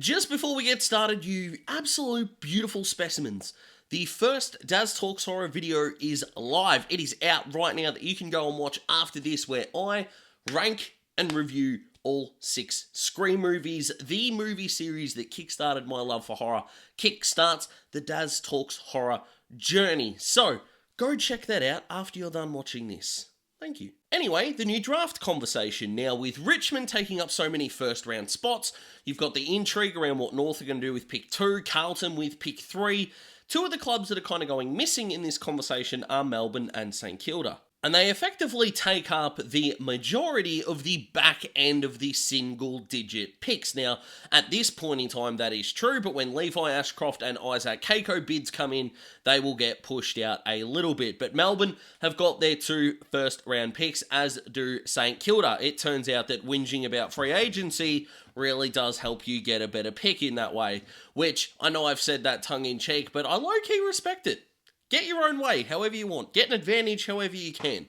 Just before we get started, you absolute beautiful specimens, the first Daz Talks Horror video is live. It is out right now that you can go and watch after this, where I rank and review all 6 Scream movies, the movie series that kickstarted my love for horror, kickstarts the Daz Talks Horror journey. So, go check that out after you're done watching this. Thank you. Anyway, the new draft conversation. Now, with Richmond taking up so many first round spots, you've got the intrigue around what North are going to do with pick 2, Carlton with pick 3. Two of the clubs that are kind of going missing in this conversation are Melbourne and St. Kilda. And they effectively take up the majority of the back end of the single-digit picks. Now, at this point in time, that is true, but when Levi Ashcroft and Isaac Keiko bids come in, they will get pushed out a little bit. But Melbourne have got their 2 first-round picks, as do St. Kilda. It turns out that whinging about free agency really does help you get a better pick in that way, which I know I've said that tongue-in-cheek, but I low-key respect it. Get your own way, however you want. Get an advantage however you can.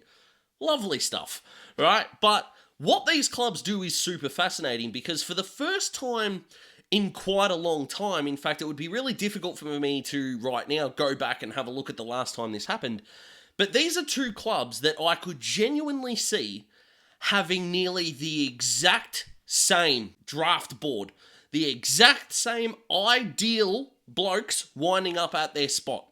Lovely stuff, right? But what these clubs do is super fascinating, because for the first time in quite a long time, in fact, it would be really difficult for me to right now go back and have a look at the last time this happened, but these are 2 clubs that I could genuinely see having nearly the exact same draft board, the exact same ideal blokes winding up at their spot.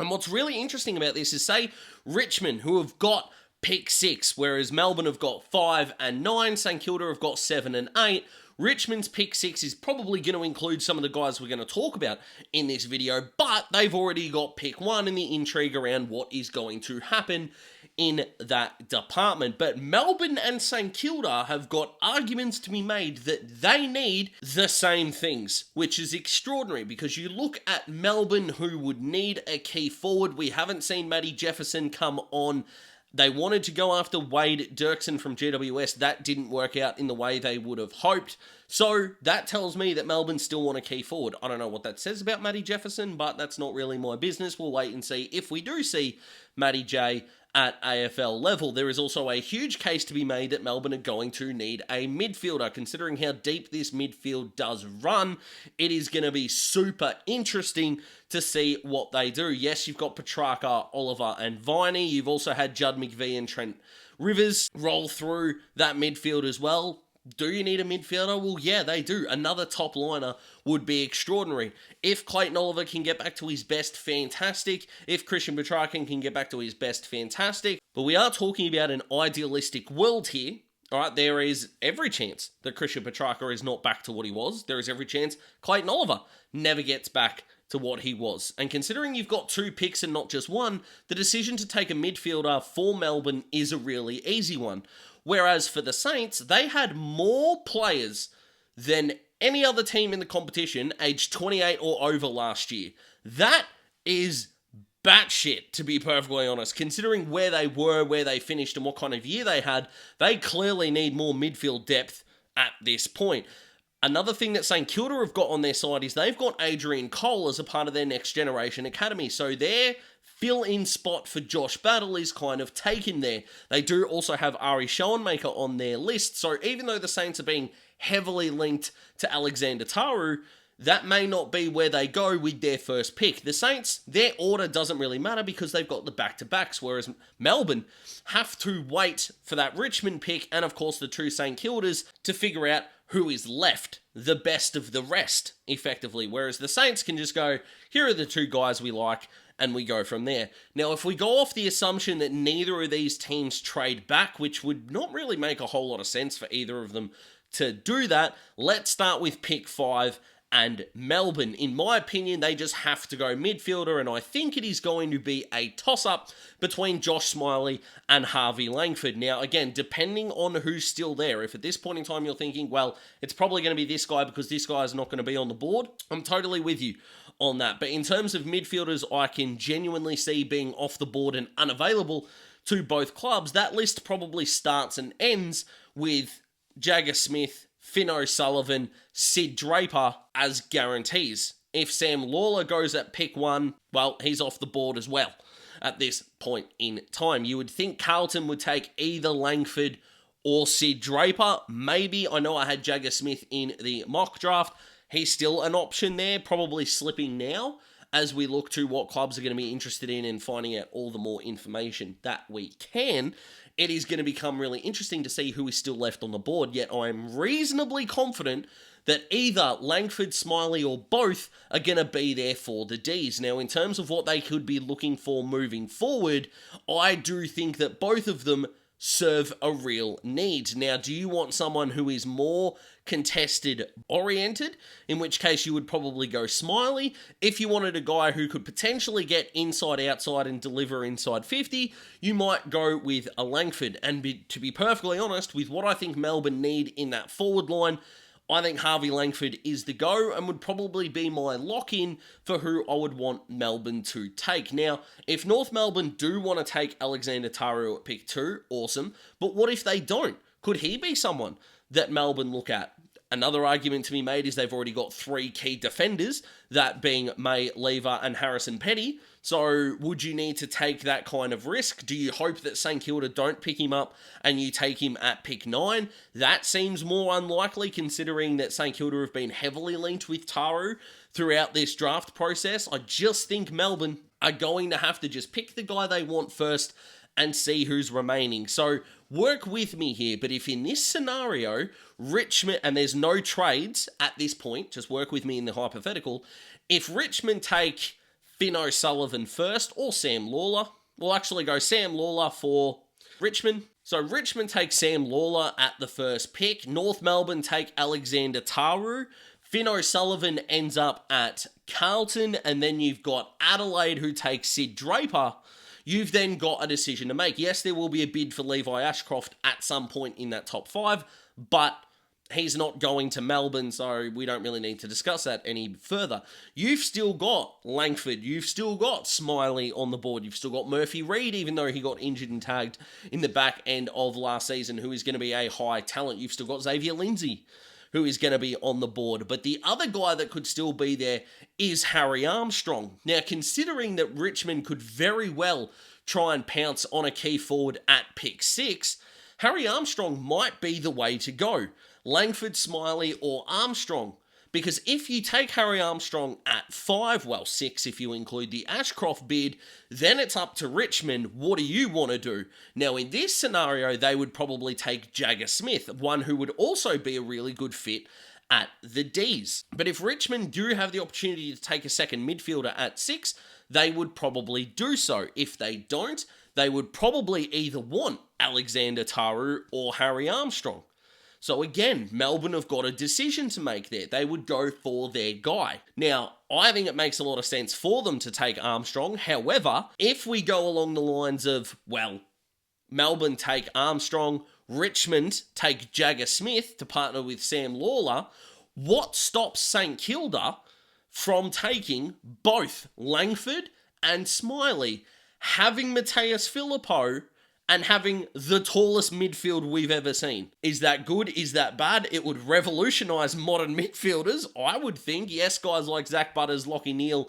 And what's really interesting about this is, say, Richmond, who have got pick 6, whereas Melbourne have got 5 and 9, St. Kilda have got 7 and 8. Richmond's pick 6 is probably going to include some of the guys we're going to talk about in this video, but they've already got pick 1 and the intrigue around what is going to happen in that department. But Melbourne and St. Kilda have got arguments to be made that they need the same things, which is extraordinary, because you look at Melbourne, who would need a key forward. We haven't seen Matty Jefferson come on. They wanted to go after Wade Dirksen from GWS. That didn't work out in the way they would have hoped. So that tells me that Melbourne still want a key forward. I don't know what that says about Matty Jefferson, but that's not really my business. We'll wait and see if we do see Matty J at AFL level. There is also a huge case to be made that Melbourne are going to need a midfielder. Considering how deep this midfield does run, it is going to be super interesting to see what they do. Yes, you've got Petrarca, Oliver and Viney. You've also had Judd McVie and Trent Rivers roll through that midfield as well. Do you need a midfielder? Well, yeah, they do. Another top liner would be extraordinary. If Clayton Oliver can get back to his best, fantastic. If Christian Petrarca can get back to his best, fantastic. But we are talking about an idealistic world here. All right, there is every chance that Christian Petrarca is not back to what he was. There is every chance Clayton Oliver never gets back to what he was. And considering you've got 2 picks and not just 1, the decision to take a midfielder for Melbourne is a really easy one. Whereas for the Saints, they had more players than any other team in the competition aged 28 or over last year. That is batshit, to be perfectly honest. Considering where they were, where they finished, and what kind of year they had, they clearly need more midfield depth at this point. Another thing that St. Kilda have got on their side is they've got Adrian Cole as a part of their next generation academy. So their fill-in spot for Josh Battle is kind of taken there. They do also have Ari Schoenmaker on their list. So even though the Saints are being heavily linked to Alexander Taru, that may not be where they go with their first pick. The Saints, their order doesn't really matter because they've got the back-to-backs, whereas Melbourne have to wait for that Richmond pick and, of course, the 2 St. Kildas to figure out who is left, the best of the rest, effectively. Whereas the Saints can just go, here are the 2 guys we like, and we go from there. Now, if we go off the assumption that neither of these teams trade back, which would not really make a whole lot of sense for either of them to do that, let's start with pick 5 and Melbourne. In my opinion, they just have to go midfielder, and I think it is going to be a toss-up between Josh Smiley and Harvey Langford. Now, again, depending on who's still there, if at this point in time you're thinking, well, it's probably going to be this guy because this guy is not going to be on the board, I'm totally with you on that. But in terms of midfielders, I can genuinely see being off the board and unavailable to both clubs. That list probably starts and ends with Jagger Smith, Finn O'Sullivan, Sid Draper as guarantees. If Sam Lawler goes at pick 1, well, he's off the board as well at this point in time. You would think Carlton would take either Langford or Sid Draper. Maybe, I know I had Jagger Smith in the mock draft. he's still an option there, probably slipping now as we look to what clubs are going to be interested in and finding out all the more information that we can. It is going to become really interesting to see who is still left on the board, yet I'm reasonably confident that either Langford, Smiley, or both are going to be there for the D's. Now, in terms of what they could be looking for moving forward, I do think that both of them serve a real need. Now, do you want someone who is more contested oriented, in which case you would probably go Smiley? If you wanted a guy who could potentially get inside, outside, and deliver inside 50, you might go with a Langford. And to be perfectly honest, with what I think Melbourne need in that forward line, I think Harvey Langford is the go and would probably be my lock-in for who I would want Melbourne to take. Now, if North Melbourne do want to take Alexander Taru at pick 2, awesome. But what if they don't? Could he be someone that Melbourne look at? Another argument to be made is they've already got 3 key defenders, that being May, Lever, and Harrison Petty. So would you need to take that kind of risk? Do you hope that St. Kilda don't pick him up and you take him at pick 9? That seems more unlikely, considering that St. Kilda have been heavily linked with Taru throughout this draft process. I just think Melbourne are going to have to just pick the guy they want first and see who's remaining. So work with me here, but if in this scenario, Richmond, and there's no trades at this point, just work with me in the hypothetical, if Richmond take Finn O'Sullivan first, or Sam Lawler, we'll actually go Sam Lawler for Richmond. So Richmond take Sam Lawler at the first pick, North Melbourne take Alexander Taru, Finn O'Sullivan ends up at Carlton, and then you've got Adelaide who takes Sid Draper. You've then got a decision to make. Yes, there will be a bid for Levi Ashcroft at some point in that top 5, but he's not going to Melbourne, so we don't really need to discuss that any further. You've still got Langford. You've still got Smiley on the board. You've still got Murphy Reid, even though he got injured and tagged in the back end of last season, who is going to be a high talent. You've still got Xavier Lindsay, who is going to be on the board. But the other guy that could still be there is Harry Armstrong. Now, considering that Richmond could very well try and pounce on a key forward at pick 6, Harry Armstrong might be the way to go. Langford, Smiley, or Armstrong. Because if you take Harry Armstrong at 5, well, 6 if you include the Ashcroft bid, then it's up to Richmond. What do you want to do? Now, in this scenario, they would probably take Jagger Smith, one who would also be a really good fit at the D's. But if Richmond do have the opportunity to take a second midfielder at 6, they would probably do so. If they don't, they would probably either want Alexander Taru or Harry Armstrong. So again, Melbourne have got a decision to make there. They would go for their guy. Now, I think it makes a lot of sense for them to take Armstrong. However, if we go along the lines of, well, Melbourne take Armstrong, Richmond take Jagger Smith to partner with Sam Lawler, what stops St. Kilda from taking both Langford and Smiley, having Mateus Filippo and having the tallest midfield we've ever seen? Is that good? Is that bad? It would revolutionise modern midfielders, I would think. Yes, guys like Zach Butters, Lachie Neale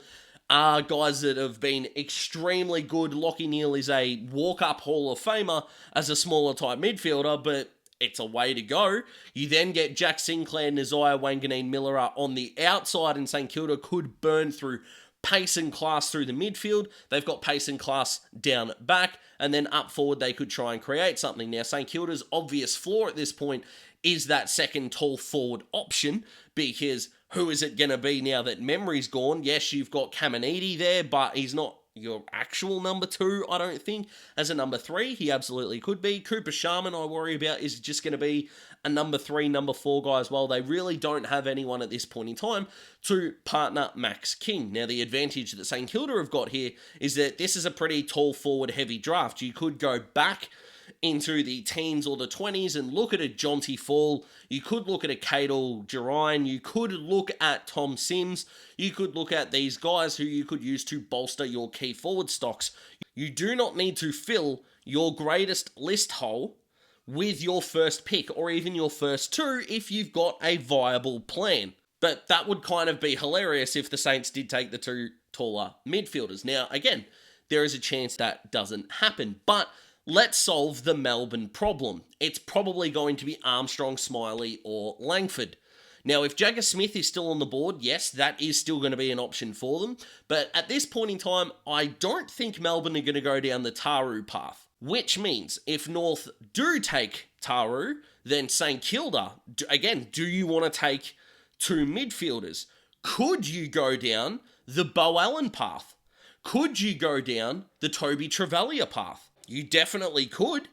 are guys that have been extremely good. Lachie Neale is a walk-up Hall of Famer as a smaller type midfielder, but it's a way to go. You then get Jack Sinclair, Nazaya Wanganeen Millera on the outside, and St. Kilda could burn through pace and class through the midfield. They've got pace and class down back, and then up forward they could try and create something. Now, St. Kilda's obvious flaw at this point is that second tall forward option, because who is it going to be now that Memory's gone? Yes, you've got Caminiti there, but he's not your actual number 2, I don't think. As a number 3, he absolutely could be. Cooper Sharman, I worry about, is just going to be a number 3, number 4 guy as well. They really don't have anyone at this point in time to partner Max King. Now, the advantage that St. Kilda have got here is that this is a pretty tall forward heavy draft. You could go back into the teens or the 20s and look at a Jonty Fall. You could look at a Cadel Gerine. You could look at Tom Sims. You could look at these guys who you could use to bolster your key forward stocks. You do not need to fill your greatest list hole with your first pick or even your first 2 if you've got a viable plan. But that would kind of be hilarious if the Saints did take the 2 taller midfielders. Now, again, there is a chance that doesn't happen, but let's solve the Melbourne problem. It's probably going to be Armstrong, Smiley, or Langford. Now, if Jagger Smith is still on the board, yes, that is still going to be an option for them. But at this point in time, I don't think Melbourne are going to go down the Taru path. Which means if North do take Taru, then St. Kilda, again, do you want to take two midfielders? Could you go down the Bo Allen path? Could you go down the Toby Trevalier path? You definitely could.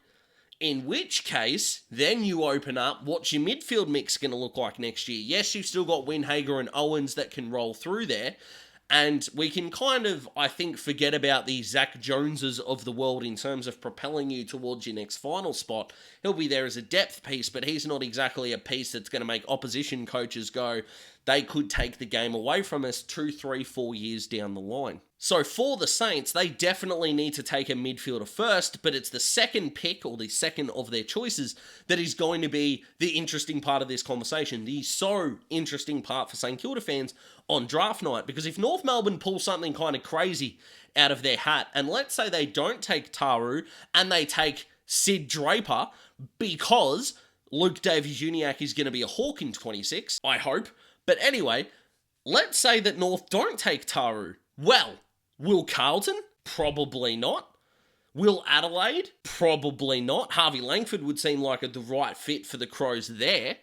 In which case, then you open up what's your midfield mix going to look like next year. Yes, you've still got Winhager and Owens that can roll through there. And we can kind of, I think, forget about the Zach Joneses of the world in terms of propelling you towards your next final spot. He'll be there as a depth piece, but he's not exactly a piece that's going to make opposition coaches go, they could take the game away from us 2, 3, 4 years down the line. So for the Saints, they definitely need to take a midfielder first, but it's the second pick, or the second of their choices, that is going to be the interesting part of this conversation. The so interesting part for St. Kilda fans on draft night, because if North Melbourne pull something kind of crazy out of their hat, and let's say they don't take Taru, and they take Sid Draper, because Luke Davies-Uniacke is going to be a Hawk in 26, I hope. But anyway, let's say that North don't take Taru. Well, will Carlton? Probably not. Will Adelaide? Probably not. Harvey Langford would seem like the right fit for the Crows there.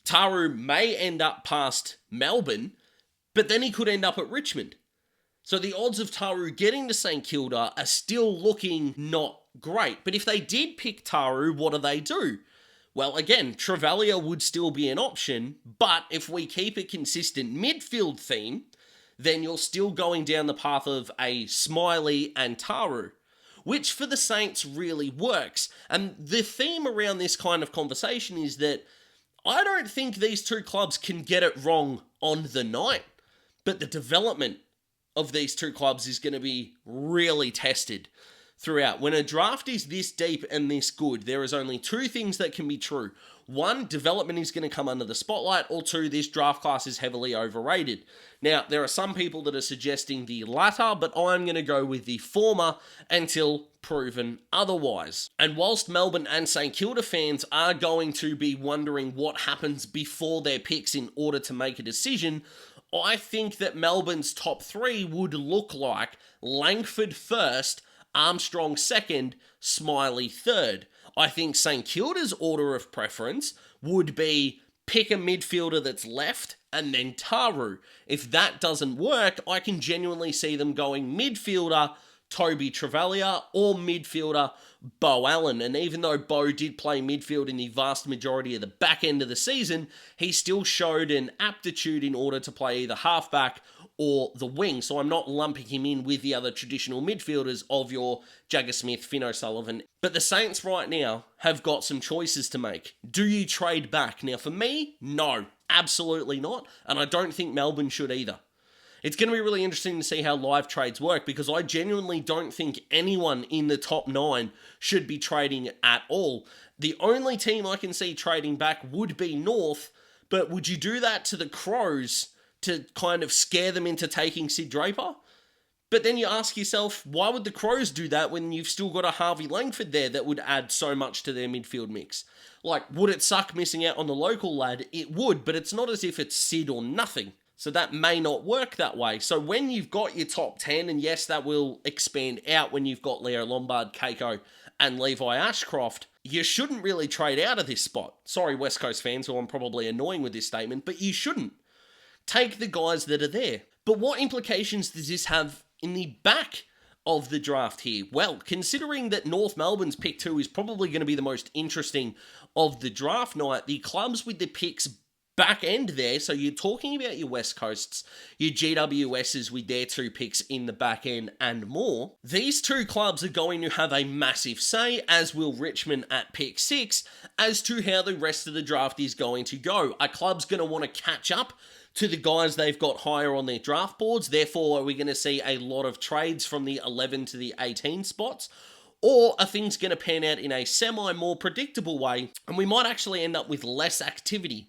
Taru may end up past Melbourne, but then he could end up at Richmond. So the odds of Taru getting to St. Kilda are still looking not great. But if they did pick Taru, what do? Well, again, Trevalier would still be an option, but if we keep a consistent midfield theme, then you're still going down the path of a Smiley and Taru, which for the Saints really works. And the theme around this kind of conversation is that I don't think these two clubs can get it wrong on the night, but the development of these two clubs is going to be really tested throughout. When a draft is this deep and this good, there is only two things that can be true. One, development is going to come under the spotlight, or two, this draft class is heavily overrated. Now, there are some people that are suggesting the latter, but I'm going to go with the former until proven otherwise. And whilst Melbourne and St. Kilda fans are going to be wondering what happens before their picks in order to make a decision, I think that Melbourne's top three would look like Langford first, Armstrong second, Smiley third. I think St. Kilda's order of preference would be pick a midfielder that's left and then Taru. If that doesn't work, I can genuinely see them going midfielder Toby Trevalier or midfielder Bo Allen. And even though Bo did play midfield in the vast majority of the back end of the season, he still showed an aptitude in order to play either halfback or the wing. So I'm not lumping him in with the other traditional midfielders of your Jagger Smith, Finn O'Sullivan. But the Saints right now have got some choices to make. Do you trade back? Now for me, no, absolutely not. And I don't think Melbourne should either. It's going to be really interesting to see how live trades work, because I genuinely don't think anyone in the top 9 should be trading at all. The only team I can see trading back would be North, but would you do that to the Crows to kind of scare them into taking Sid Draper? But then you ask yourself, why would the Crows do that when you've still got a Harvey Langford there that would add so much to their midfield mix? Like, would it suck missing out on the local lad? It would, but it's not as if it's Sid or nothing. So that may not work that way. So when you've got your top 10, and yes, that will expand out when you've got Leo Lombard, Keiko, and Levi Ashcroft, you shouldn't really trade out of this spot. Sorry, West Coast fans, who I'm probably annoying with this statement, but you shouldn't. Take the guys that are there. But what implications does this have in the back of the draft here? Well, considering that North Melbourne's pick 2 is probably going to be the most interesting of the draft night, the clubs with the picks back end there, so you're talking about your West Coasts, your GWSs with their 2 picks in the back end and more. These 2 clubs are going to have a massive say, as will Richmond at pick 6, as to how the rest of the draft is going to go. Are clubs going to want to catch up to the guys they've got higher on their draft boards? Therefore, are we going to see a lot of trades from the 11 to the 18 spots? Or are things going to pan out in a semi-more predictable way, and we might actually end up with less activity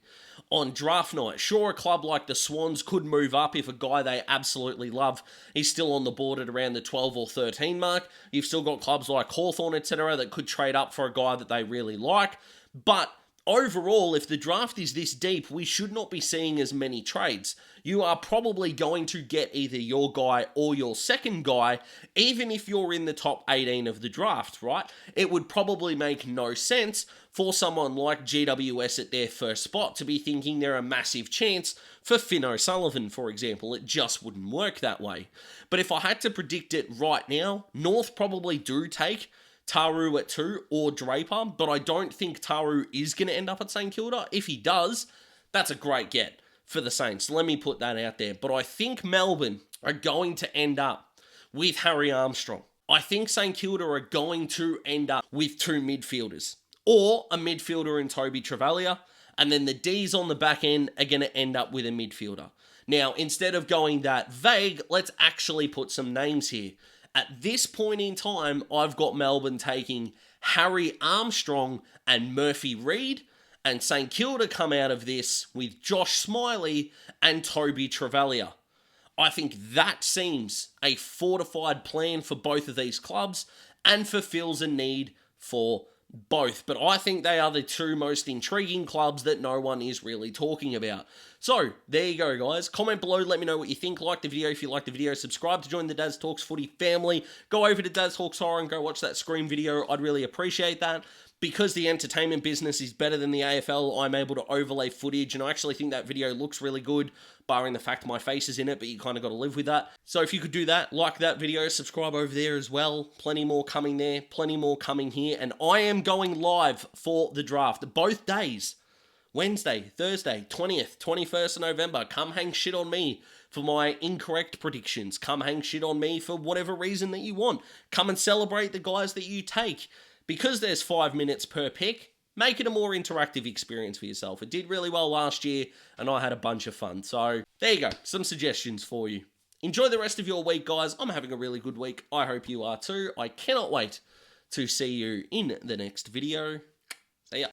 on draft night? Sure, a club like the Swans could move up if a guy they absolutely love is still on the board at around the 12 or 13 mark. You've still got clubs like Hawthorn, etc., that could trade up for a guy that they really like. But overall, if the draft is this deep, we should not be seeing as many trades. You are probably going to get either your guy or your second guy, even if you're in the top 18 of the draft, right? It would probably make no sense for someone like GWS at their first spot to be thinking they're a massive chance for Finn O'Sullivan, for example. It just wouldn't work that way. But if I had to predict it right now, North probably do take Taru at 2 or Draper, but I don't think Taru is going to end up at St Kilda. If he does, that's a great get for the Saints. Let me put that out there. But I think Melbourne are going to end up with Harry Armstrong. I think St Kilda are going to end up with 2 midfielders, or a midfielder in Toby Travalia, and then the D's on the back end are going to end up with a midfielder. Now, instead of going that vague, let's actually put some names here. At this point in time, I've got Melbourne taking Harry Armstrong and Murphy Reid, and St Kilda come out of this with Josh Smiley and Toby Travalia. I think that seems a fortified plan for both of these clubs and fulfills a need for both. But I think they are the 2 most intriguing clubs that no one is really talking about. So, there you go, guys. Comment below, let me know what you think. Like the video if you like the video. Subscribe to join the Daz Talks Footy family. Go over to Daz Talks Horror and go watch that Scream video. I'd really appreciate that. Because the entertainment business is better than the AFL, I'm able to overlay footage, and I actually think that video looks really good, barring the fact my face is in it, but you kind of got to live with that. So if you could do that, like that video, subscribe over there as well. Plenty more coming there, plenty more coming here, and I am going live for the draft both days. Wednesday, Thursday, 20th, 21st of November. Come hang shit on me for my incorrect predictions. Come hang shit on me for whatever reason that you want. Come and celebrate the guys that you take. Because there's 5 minutes per pick, make it a more interactive experience for yourself. It did really well last year, and I had a bunch of fun. So, there you go. Some suggestions for you. Enjoy the rest of your week, guys. I'm having a really good week. I hope you are too. I cannot wait to see you in the next video.